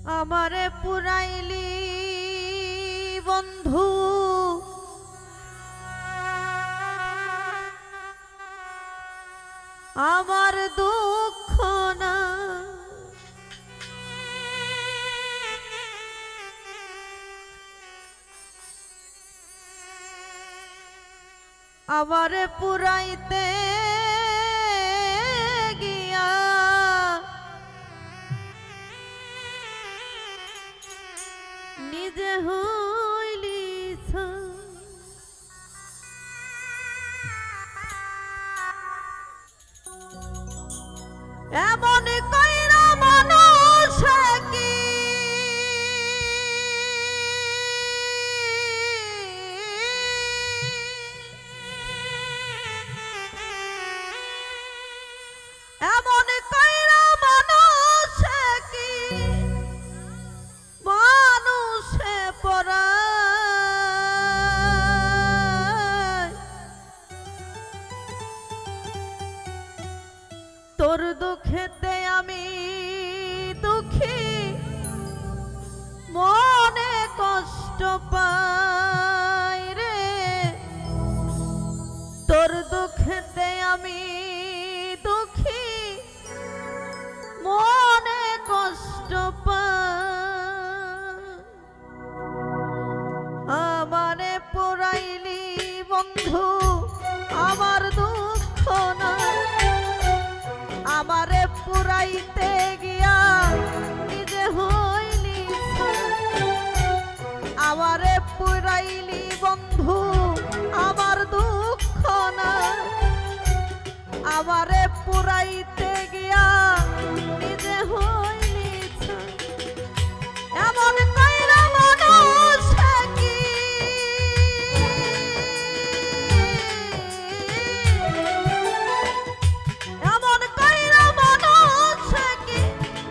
আমারে পুরাইলি বন্ধু আমার দুঃখ না আমারে পুরাইতে গিয়া নিজে হইলি এমন কইরা মানুষ কি এমন কইরা মানুষ কি মানুষে পরায় তোর দুঃখেতে আমি দুঃখী মনে কষ্ট পাই রে তোর দুঃখেতে আমি দুঃখী মনে কষ্ট পাই আমারে পোড়াইলি বন্ধু আমার দুঃখ না আমারে পুরাইতে গিয়া নিজে হইলি আমারে পুরাইলি বন্ধু আমার দুঃখ না আমারে পুরাইতে গিয়া নিজে হইলি এমন কইরা মানুষ কি এমন কইরা মানুষ কি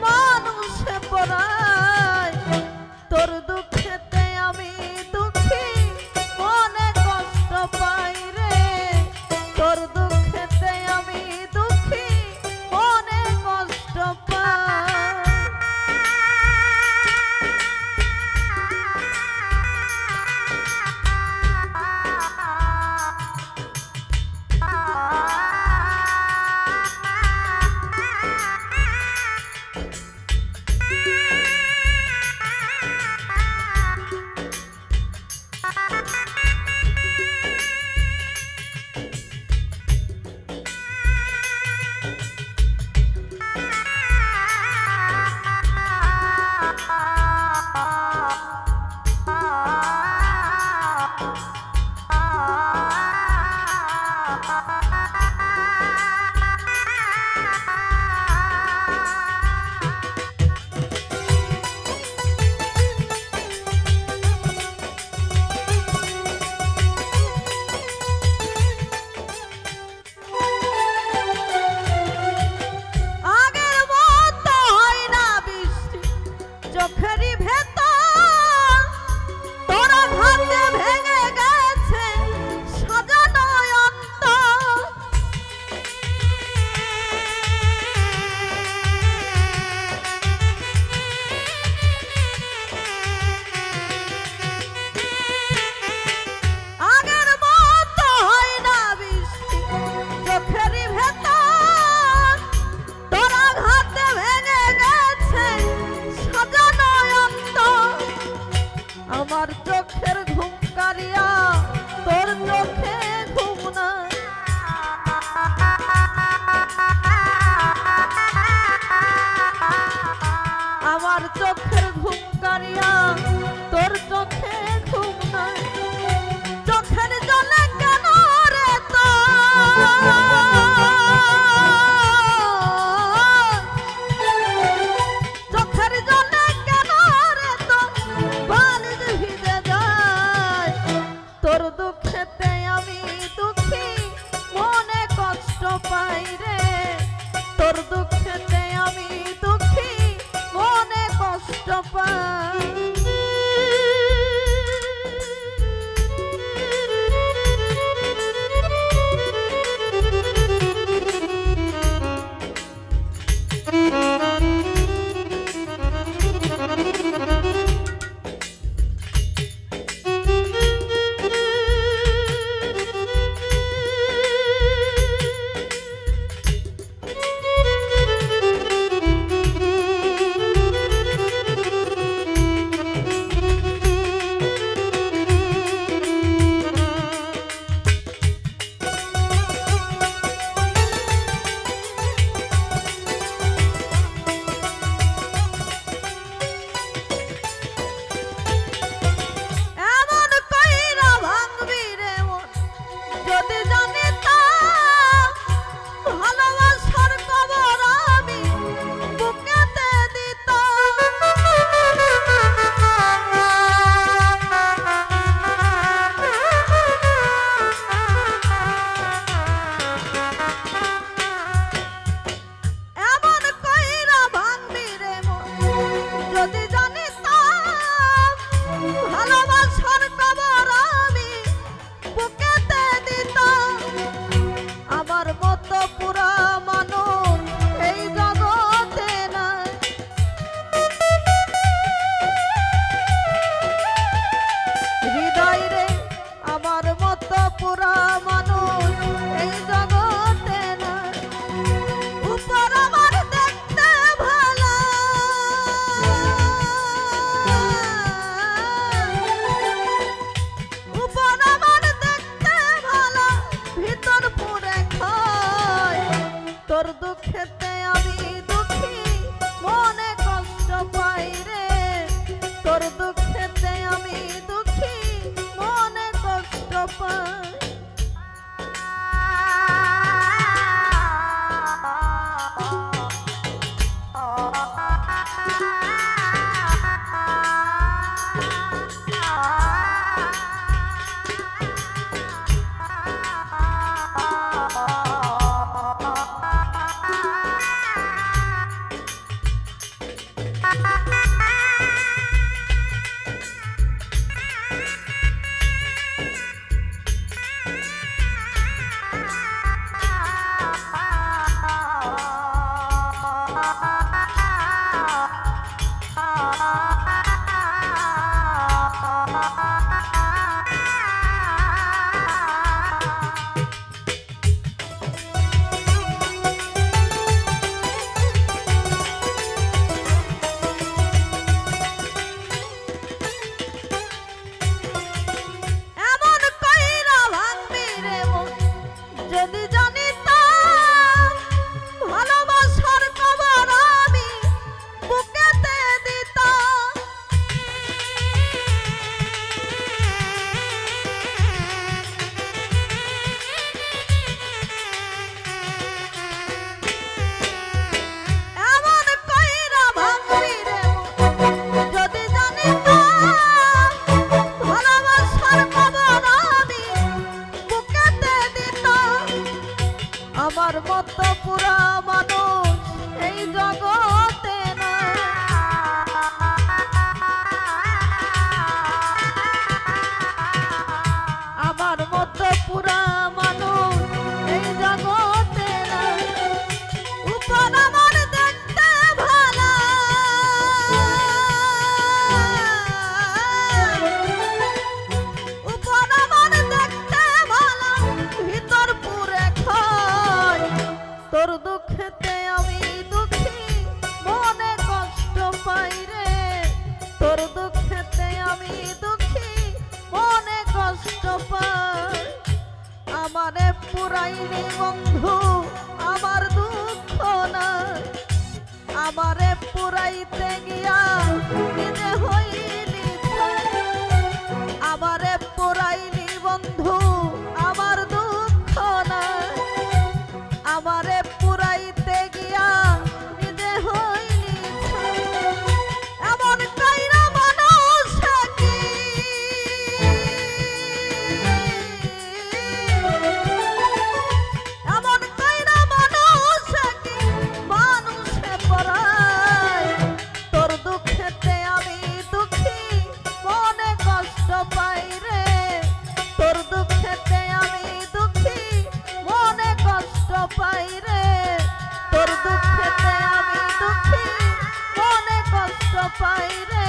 মানুষে পরায় তোর দুঃখেতে আমি দুঃখী মনে কষ্ট পাই রে তোর দুঃখেতে আমি দুঃখী মনে কষ্ট পাই আমার চোখের ঘুম কারিয়া তোর চোখে ঘুম নাই আমার চোখের ঘুম কারিয়া তোর চোখে ঘুম নাই চোখের জলে কেন রে তো চোখের জলে কেন রে তো তোর দুঃখেতে আমি দুঃখী মনে কষ্ট পাই রে তোর দুঃখেতে আমি দুঃখী মনে কষ্ট পাই দুঃখেতে আমি দুঃখী মনে কষ্ট পাই। আমার মতো পুরা মানুষ এই জগতে না, আমার মতো পুরা মানুষ এই জগতে না। উপর আমার দেখতে ভালো, উপর আমার দেখতে ভালো, ভিতর পুরে খায়। তোর দুঃখেতে আমি দুঃখী মনে কষ্ট পাই রে, তোর দুঃখেতে আমি দুঃখী মনে কষ্ট পাই। আমারে পুরাইনি বন্ধু আমার দুঃখ নাই, আমারে পুরাইতে গিয়া নিজে হইলি ছাই। আমারে পুরাইনি বন্ধু আমার দুঃখ নাই, আমারে পুরাইতে গিয়া নিজে হইলি ছাই। এমন কাইরা মানুষ কি, এমন কাইরা মানুষ কি মানুষে পরায়। তোর দুঃখেতে আমি দুঃখী মনে কষ্ট পাই রে, তোর দুঃখেতে আমি দুঃখী মনে কষ্ট পাই রে, তোর দুঃখেতে আমি দুঃখী মনে কষ্ট পাই রে।